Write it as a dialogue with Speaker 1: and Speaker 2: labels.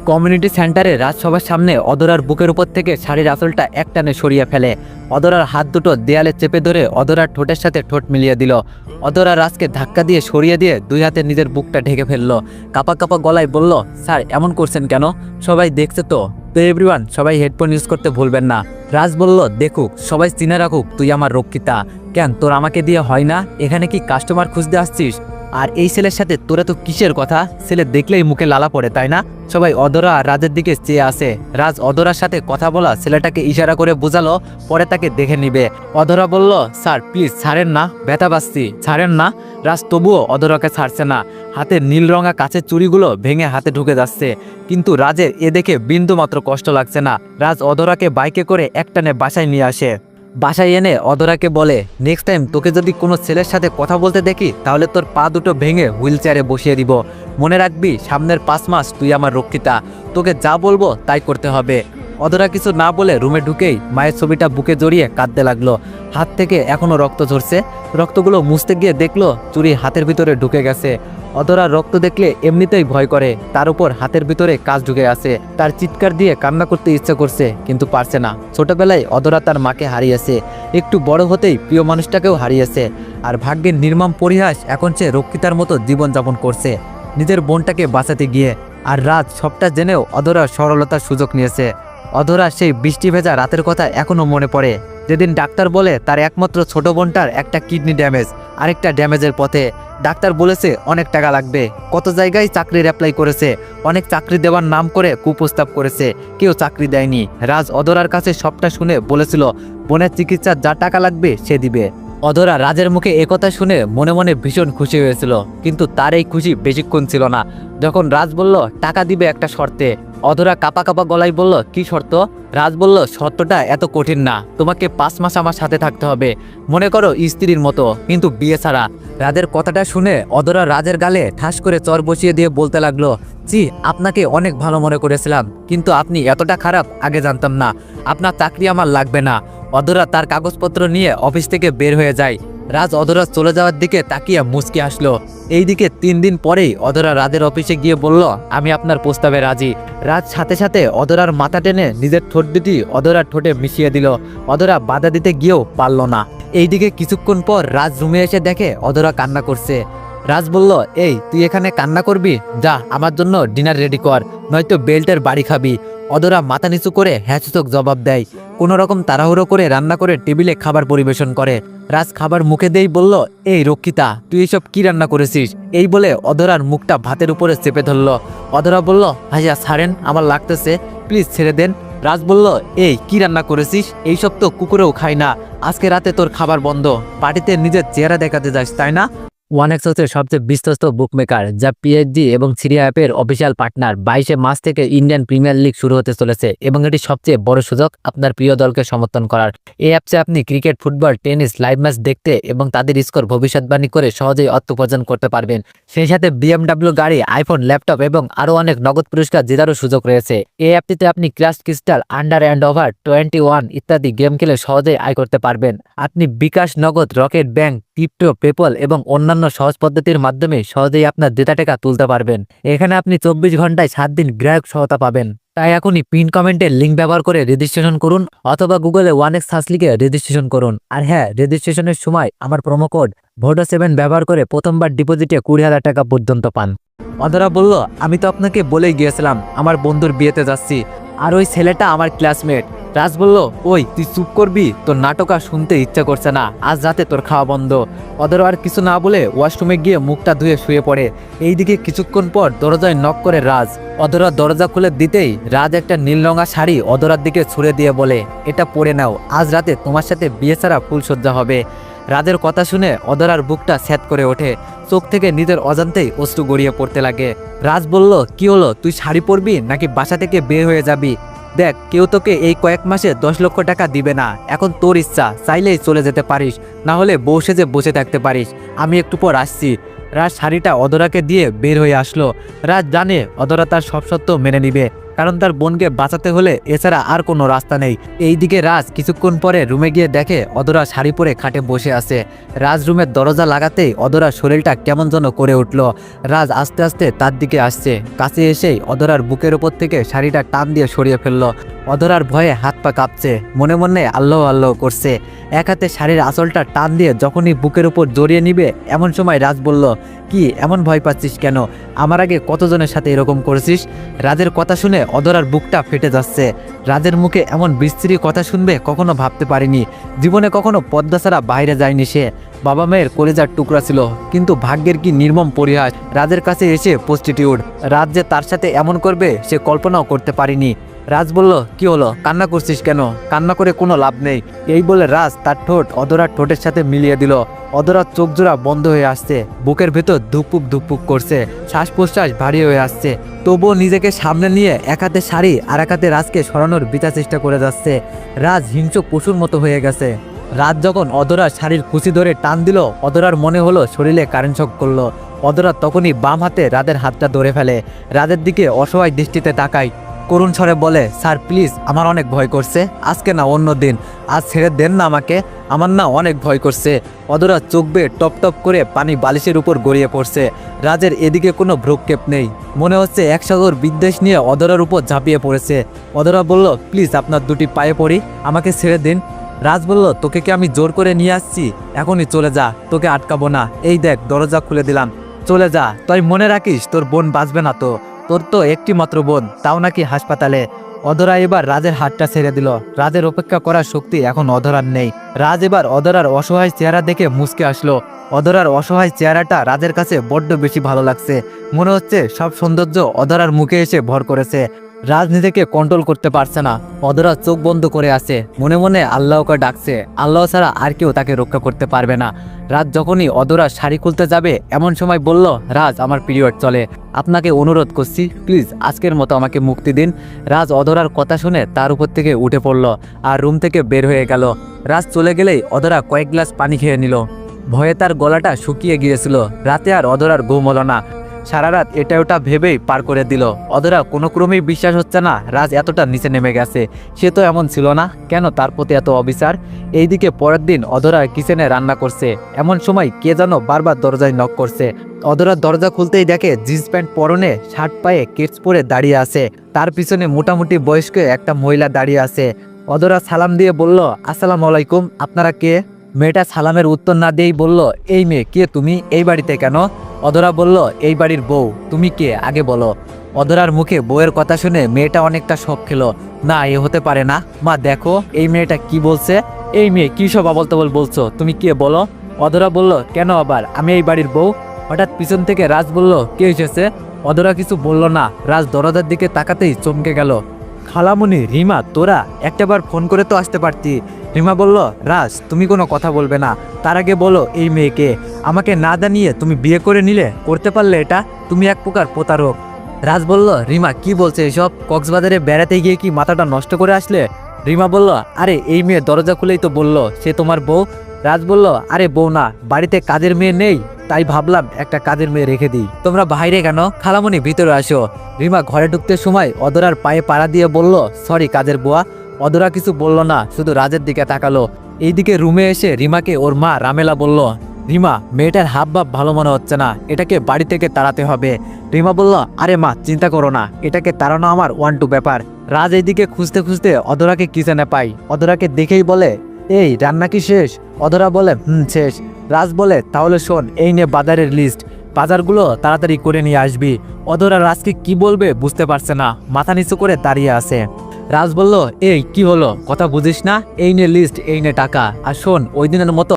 Speaker 1: Community সেন্টারে রাজ সবার সামনে অদরার বুকের উপর থেকে শাড়ির আঁচলটা একটানে সরিয়ে ফেলে। অদরার হাত দুটো দেয়ালে চেপে ধরে অদরার ঠোঁটের সাথে ঠোঁট মিলিয়ে দিল। অদরা রাজকে ধাক্কা দিয়ে সরিয়ে দিয়ে দুই হাতে নিজের বুকটা ঢেকে ফেললো। কাপা কাপা গলায় বলল, স্যার এমন করছেন কেন? সবাই দেখছে তো এভরিওয়ান সবাই হেডফোন ইউজ করতে ভুলবেন না। রাজ বলল, দেখুক সবাই চিনে রাখুক তুই আমার রক্ষিতা। কেন তোর আমাকে দিয়ে হয় না? এখানে কি কাস্টমার খুঁজতে আসছিস? আর এই ছেলের সাথে তোরা তো কিসের কথা? ছেলে দেখলেই মুখে লালা পড়ে, তাই না? সবাই অদরা আর রাজের দিকে চেয়ে আসে। রাজ অদরার সাথে কথা বলা ছেলেটাকে ইশারা করে বোঝালো পরে তাকে দেখে নিবে। অদরা বলল, স্যার প্লিজ ছাড়েন না, ব্যথা পাচ্ছি, ছাড়েন না। রাজ তবুও অদরাকে ছাড়ছে না। হাতে নীল রঙা কাচের চুড়িগুলো ভেঙে হাতে ঢুকে যাচ্ছে, কিন্তু রাজের এ দেখে বিন্দু মাত্র কষ্ট লাগছে না। রাজ অদরাকে বাইকে করে একটানে বাসায় নিয়ে আসে। বাসায় এনে অদরাকে বলে, নেক্সট টাইম তোকে যদি কোনো ছেলের সাথে কথা বলতে দেখি তাহলে তোর পা দুটো ভেঙে হুইল চেয়ারে বসিয়ে দিব। মনে রাখবি সামনের 5 মাস তুই আমার রক্ষিতা, তোকে যা বলবো তাই করতে হবে। অদরা কিছু না বলে রুমে ঢুকেই মায়ের ছবিটা বুকে জড়িয়ে কাঁদতে লাগলো। হাত থেকে এখনো রক্ত ঝরছে। রক্তগুলো মুছতে গিয়ে দেখলো চুরি হাতের ভিতরে ঢুকে গেছে। অদরা রক্ত দেখলে এমনিতেই ভয় করে, তার উপর হাতের ভিতরে কাজ ঢুকে আছে। তার চিৎকার দিয়ে কান্না করতে ইচ্ছা করছে কিন্তু পারছে না। ছোটবেলায় অদরা তার মাকে হারিয়েছে, একটু বড় হতেই প্রিয় মানুষটাকেও হারিয়েছে। আর ভাগ্যের নির্মম পরিহাস এখন সে রক্ষিতার মতো জীবনযাপন করছে নিজের বোনটাকে বাঁচাতে গিয়ে। আর রাজ সবটা জেনেও অদরার সরলতার সুযোগ নিয়েছে। অদরা সেই বৃষ্টি ভেজা রাতের কথা এখনো মনে পড়ে, যেদিন ডাক্তার বলে তার একমাত্র ছোট বোনটার একটা কিডনি ড্যামেজ, আরেকটা ড্যামেজের পথে। ডাক্তার বলেছে অনেক টাকা লাগবে। কত জায়গায় চাকরির অ্যাপ্লাই করেছে, অনেক চাকরি দেওয়ার নাম করে কুপ্রস্তাব করেছে, কেউ চাকরি দেয়নি। রাজ অদরার কাছে সবটা শুনে বলেছিল বোনের চিকিৎসার যা টাকা লাগবে সে দিবে। অদরা রাজের মুখে একথা শুনে মনে মনে ভীষণ খুশি হয়েছিল, কিন্তু তার এই খুশি বেশিক্ষণ ছিল না। যখন রাজ বলল টাকা দিবে একটা শর্তে, অদরা কাপা কাপা গলায় বলল, কি শর্ত? রাজ বলল, শর্তটা এত কঠিন না, তোমাকে 5 মাস আমার সাথে থাকতে হবে, মনে করো স্ত্রীর মতো, কিন্তু বিয়ে ছাড়া। রাজের কথাটা শুনে অদরা রাজের গালে ঠাস করে চর বসিয়ে দিয়ে বলতে লাগলো, জি আপনাকে অনেক ভালো মনে করেছিলাম, কিন্তু আপনি এতটা খারাপ আগে জানতাম না। আপনার চাকরি আমার লাগবে না। অদরা তার কাগজপত্র নিয়ে অফিস থেকে বের হয়ে যায়। রাজ অদরা চলে যাওয়ার দিকে তাকিয়ে মুচকি আসলো। এইদিকে 3 দিন পরেই অদরা রাজের অফিসে গিয়ে বলল, আমি আপনার প্রস্তাবে রাজি। রাজ সাথে সাথে অদরার মাথা টেনে নিজের ঠোঁট দুটি অদরার ঠোঁটে মিশিয়ে দিল। অদরা বাধা দিতে গিয়েও পারল না। এইদিকে কিছুক্ষণ পর রাজ রুমে এসে দেখে অদরা কান্না করছে। রাজ বলল, এই তুই এখানে কান্না করবি? যা আমার জন্য ডিনার রেডি কর, নয়তো বেল্টের বাড়ি খাবি। অদরা মাথা নিচু করে হ্যাঁচুচক জবাব দেয়। কোনো রকম তাড়াহুড়ো করে রান্না করে টেবিলে খাবার পরিবেশন করে। রাজ খাবার মুখে দেই বলল, এই রক্ষিতা তুই এসব কি রান্না করেছিস? এই বলে অদরার মুখটা ভাতের উপরে চেপে ধরল। অদরা বলল, ভাইয়া ছাড়েন, আমার লাগতেছে, প্লিজ ছেড়ে দেন। রাজ বলল, এই কি রান্না করেছিস? এইসব তো কুকুরেও খায় না। আজকে রাতে তোর খাবার বন্ধ। পার্টিতে নিজের চেহারা দেখাতে যাস, তাই না? 1x হচ্ছে সবচেয়ে বিশ্বস্ত বুকমেকার, যা পিএইচডি এবং সিরিয়া অ্যাপের অফিসিয়াল পার্টনার। 22 মার্চ থেকে ইন্ডিয়ান প্রিমিয়ার লিগ শুরু হতে চলেছে এবং এটি সবচেয়ে বড় সুযোগ আপনার প্রিয় দলকে সমর্থন করার। এই অ্যাপসে আপনি cricket, football, tennis live match দেখতে এবং তাদের স্কোর ভবিষ্যৎবাণী করে সহজেই অর্থ উপার্জন করতে পারবেন। সেই সাথে BMW গাড়ি, আইফোন, ল্যাপটপ এবং আরও অনেক নগদ পুরস্কার জেতারও সুযোগ রয়েছে। এই অ্যাপটিতে আপনি crush crystal, under and over 21 ইত্যাদি গেম খেলে সহজেই আয় করতে পারবেন। আপনি বিকাশ, নগদ, রকেট ব্যাংক, ক্রিপ্টো, পেপল এবং অন্যান্য সহজ পদ্ধতির মাধ্যমে সহজেই আপনার ডেটা টাকা তুলতে পারবেন। এখানে আপনি 24 ঘন্টায় 7 দিন গ্রাহক সহায়তা পাবেন। তাই এখনই পিন কমেন্টের লিঙ্ক ব্যবহার করে রেজিস্ট্রেশন করুন অথবা গুগলে 1x সার্চ লিখে রেজিস্ট্রেশন করুন। আর হ্যাঁ, রেজিস্ট্রেশনের সময় আমার প্রোমো কোড VODO7 ব্যবহার করে প্রথমবার ডিপোজিটে 20,000 টাকা পর্যন্ত পান। অদরা বলল, আমি তো আপনাকে বলেই গিয়েছিলাম আমার বন্ধুর বিয়েতে যাচ্ছি, আর ওই ছেলেটা আমার ক্লাসমেট। রাজ বলল, ওই তুই চুপ করবি, তোর নাটক আর শুনতে ইচ্ছা করছে না, আজ রাতে তোর খাওয়া বন্ধ। অদরা আর কিছু না বলে ওয়াশরুমে গিয়ে মুখটা ধুয়ে শুয়ে পড়ে। এইদিকে কিছুক্ষণ পর দরজায় নক করে রাজ। অদরা দরজা খুলে দিতেই রাজ একটা নীল রঙা শাড়ি অদরার দিকে ছুড়ে দিয়ে বলে, এটা পরে নাও, আজ রাতে তোমার সাথে বিয়ে ছাড়া ফুলসজ্জা হবে। রাজের কথা শুনে অদরার বুকটা স্যাঁত করে ওঠে, চোখ থেকে নিজের অজান্তেই অশ্রু গড়িয়ে পড়তে লাগে। রাজ বলল, কি হলো, তুই শাড়ি পরবি নাকি বাসা থেকে বের হয়ে যাবি? দেখ, কেউ তোকে এই কয়েক মাসে 10 লক্ষ টাকা দিবে না, এখন তোর ইচ্ছা, চাইলেই চলে যেতে পারিস, না হলে বউ সেজে বসে থাকতে পারিস, আমি একটু পর আসছি। রাজ শাড়িটা অদরাকে দিয়ে বের হয়ে আসলো। রাজ জানে অদরা তার সব সত্য মেনে নিবে, কারণ তার বোনকে বাঁচাতে হলে এছাড়া আর কোনো রাস্তা নেই। এইদিকে রাজ কিছুক্ষণ পরে রুমে গিয়ে দেখে অধরা শাড়ি পরে খাটে বসে আছে। রাজ রুমের দরজা লাগাতেই অধরার শরীরটা কেমন যেন করে উঠল। রাজ আস্তে আস্তে তার দিকে আসছে, কাছে এসেই অধরার বুকের ওপর থেকে শাড়িটা টান দিয়ে সরিয়ে ফেললো। অধরার ভয়ে হাত পা কাঁপছে, মনে মনে আল্লাহ আল্লাহ করছে। এক হাতে শাড়ির আঁচলটা টান দিয়ে যখনই বুকের উপর জড়িয়ে নিবে এমন সময় রাজ বলল, কি এমন ভয় পাচ্ছিস কেন? আমার আগে কতজনের সাথে এরকম করেছিস? রাজের কথা শুনে অধরার বুকটা ফেটে যাচ্ছে। রাজের মুখে এমন বিশ্রী কথা শুনবে কখনো ভাবতে পারিনি। জীবনে কখনো পদ্মা ছাড়া বাইরে যায়নি সে। বাবা মায়ের কলিজার টুকরা ছিল, কিন্তু ভাগ্যের কি নির্মম পরিহাস, রাজের কাছে এসে প্রস্টিটিউট। রাজ যে তার সাথে এমন করবে সে কল্পনাও করতে পারিনি। রাজ বলল, কি হলো, কান্না করছিস কেন? কান্না করে কোনো লাভ নেই। এই বলে রাজ তার ঠোঁট অধরার ঠোঁটের সাথে মিলিয়ে দিল। অধরার চোখ জোড়া বন্ধ হয়ে আসছে, বুকের ভেতর ধুকপুক ধুকপুক করছে, শ্বাস প্রশ্বাস ভারী হয়ে আসছে। তবুও নিজেকে সামনে নিয়ে এক হাতে শাড়ি আর এক হাতে রাজকে সরানোর বিচার চেষ্টা করে যাচ্ছে। রাজ হিংস্র পশুর মতো হয়ে গেছে। রাজ যখন অধরার শাড়ির কুচি ধরে টান দিল, অধরার মনে হলো শরীরে কারেন্ট শক করলো। অধরা তখনই বাম হাতে রাজের হাতটা ধরে ফেলে, রাজের দিকে অসহায় দৃষ্টিতে তাকায়। করুণ স্বরে বলে, স্যার প্লিজ, আমার অনেক ভয় করছে, আজকে না অন্য দিন, আজ ছেড়ে দেন না আমাকে, আমার না অনেক ভয় করছে। অধরা চোখ বেয়ে টপ টপ করে পানি বালিশের উপর গড়িয়ে পড়ছে। রাজের এদিকে কোনো ভ্রুক্ষেপ নেই, মনে হচ্ছে এক সাগর বিদ্বেষ নিয়ে অধরার উপর ঝাঁপিয়ে পড়েছে। অধরা বলল, প্লিজ আপনার দুটি পায়ে পড়ি, আমাকে ছেড়ে দিন। রাজ বলল, তোকে কি আমি জোর করে নিয়ে আসছি? এখনই চলে যা, তোকে আটকাবো না। এই দেখ দরজা খুলে দিলাম, চলে যা। তুই মনে রাখিস তোর বোন বাঁচবে না তো, তোর তো একটি মাত্র বোন, তাও নাকি হাসপাতালে। অধরা এবার রাজের হাতটা ছেড়ে দিল। রাজের অপেক্ষা করার শক্তি এখন অধরার নেই। রাজ এবার অধরার অসহায় চেহারা দেখে মুচকে আসলো। অধরার অসহায় চেহারাটা রাজের কাছে বড্ড বেশি ভালো লাগছে। মনে হচ্ছে সব সৌন্দর্য অধরার মুখে এসে ভর করেছে। রাজ নিজেকে কন্ট্রোল করতে পারছে না। অধরা চোখ বন্ধ করে আছে, মনে মনে আল্লাহকে ডাকছে। আল্লাহ ছাড়া আর কেউ তাকে রক্ষা করতে পারবে না। রাজ যখনই অধরার শাড়ি খুলতে যাবে এমন সময় বলল, রাজ আমার পিরিয়ড চলে, আপনাকে অনুরোধ করছি প্লিজ আজকের মতো আমাকে মুক্তি দিন। রাজ অধরার কথা শুনে তার উপর থেকে উঠে পড়ল আর রুম থেকে বের হয়ে গেল। রাজ চলে গেলেই অধরা কয়েক গ্লাস পানি খেয়ে নিল। ভয়ে তার গলাটা শুকিয়ে গিয়েছিল। রাতে আর অধরার ঘুম হলো না। সারা রাত এটা ওটা ভেবেই পার করে দিল। অধরা কোনো ক্রমেই বিশ্বাস হচ্ছে না রাজ এতটা নিচে নেমে গেছে। সে তো এমন ছিল না, কেন তার প্রতি এত অবিচার? এইদিকে পরের দিন অধরা কিচেনে রান্না করছে। এমন সময় কে যেন বারবার দরজায় নক করছে। অধরার দরজা খুলতেই দেখে জিন্স প্যান্ট পরনে, শার্ট পায়ে কেটস পরে দাঁড়িয়ে আছে। তার পিছনে মোটামুটি বয়স্ক একটা মহিলা দাঁড়িয়ে আছে। অধরা সালাম দিয়ে বলল, আসসালামু আলাইকুম, আপনারা কে? মেয়েটা সালামের উত্তর না দিয়েই বলল, এই মেয়ে কে তুমি, এই বাড়িতে কেন? অধরা বলল, এই বাড়ির বউ। তুমি কে আগে বলো। অধরার মুখে বউয়ের কথা শুনে মেয়েটা অনেকটা শক খেলো। না, এ হতে পারে না। মা দেখো এই মেয়েটা কি বলছে। এই মেয়ে কি সব আবল তাবল বলছো, তুমি কে বলো। অধরা বলল, কেন আবার, আমি এই বাড়ির বউ। হঠাৎ পিছন থেকে রাজ বলল, কে এসেছে? অধরা কিছু বলল না। রাজ দরজার দিকে তাকাতেই চমকে গেল। খালামুনি, রিমা, তোরা একটাবার ফোন করে তো আসতে পারতি। রিমা বলল, রাজ তুমি কোনো কথা বলবে না, তার আগে বলো এই মেয়েকে। আমাকে না জানিয়ে তুমি বিয়ে করে নিলে, করতে পারলে এটা? তুমি এক প্রকার প্রতারক। রাজ বলল, রিমা কি বলছে এসব? কক্সবাজারে বেড়াতে গিয়ে কি মাথাটা নষ্ট করে আসলে? রিমা বলল, আরে এই মেয়ে দরজা খুলেই তো বলল সে তোমার বউ। রাজ বলল, আরে বউ না, বাড়িতে কাজের মেয়ে নেই, তাই ভাবলাম একটা কাজের মেয়ে রেখে দিই। তোমরা বাইরে কেন? খালামণি ভিতরে আসো। রিমা ঘরে ঢুকতে সময় অধরার পায়ে পাড়া দিয়ে বলল, সরি কাজের বুয়া। অধরা কিছু বলল না, শুধু রাজের দিকে তাকালো। এইদিকে রুমে এসে রিমাকে ওর মা রামেলা বলল, রিমা মেয়েটার হাব ভাব ভালো মনে হচ্ছে না, এটাকে বাড়ি থেকে তাড়াতে হবে। রিমা বলল, আরে মা চিন্তা করো না, এটাকে তাড়ানো আমার 1-2 ব্যাপার। রাজ এইদিকে খুঁজতে খুঁজতে অধরাকে কিচেনে পাই। অধরাকে দেখেই বলে, এই রান্না কি শেষ? অধরা বলে, শেষ। রাজ বলে, তাহলে শোন, এই নে বাজারের লিস্ট, বাজারগুলো তাড়াতাড়ি করে নিয়ে আসবি। অধরা রাজকে কি বলবে বুঝতে পারছে না, মাথা নিচু করে দাঁড়িয়ে আছে। রাজ বলল, এই কি হলো, কথা বুঝিস না? এই নে লিস্ট, এই নে টাকা, আর শোন ওই দিনের মতো